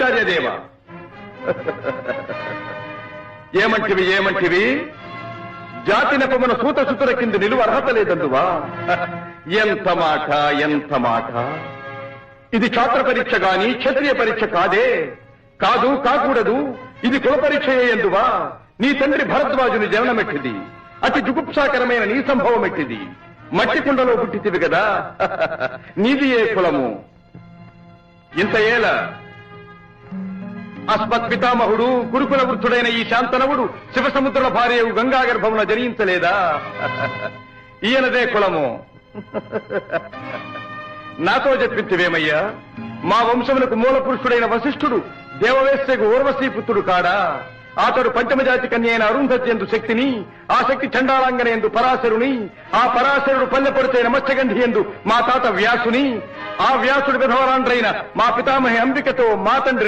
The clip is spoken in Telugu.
ఆచార్యదేవ ఏమంటివి జాతి నెపమున సూత సుతుల కింద నిలువ అర్హత లేదందువా? ఎంత మాట! ఇది ఛాత్ర పరీక్ష గాని క్షత్రియ పరీక్ష కాదే. కాకూడదు. ఇది కుల పరీక్ష ఎందువా? నీ తండ్రి భరద్వాజుని జననమెట్టిది. అతి జుగుప్సాకరమైన నీ సంభవం ఎట్టిది. మట్టి కుండలో పుట్టితివి కదా. నీది ఏ కులము? ఇంత ఏల అస్మత్ పితామహుడు గురుకుల వృద్ధుడైన ఈ శాంతనవుడు శివసముద్రుల భార్యవు గంగా గర్భమున జనించలేదా? ఈయనదే కులము. నాతో చెప్పించివేమయ్యా? మా వంశమునకు మూల పురుషుడైన వశిష్ఠుడు దేవవేశ్యకు ఊర్వశీపుత్రుడు కాడా? అతడు పంచమజాతి కన్య అయిన అరుంధత్యందు శక్తిని, ఆ శక్తి చండాలంగన ఎందు పరాశరుని, ఆ పరాశరుడు పల్లెపడితైన మత్స్యగంధి ఎందు మా తాత వ్యాసుని, ఆ వ్యాసుడు విధవరాండ్రైన మా పితామహి అంబికతో మా తండ్రి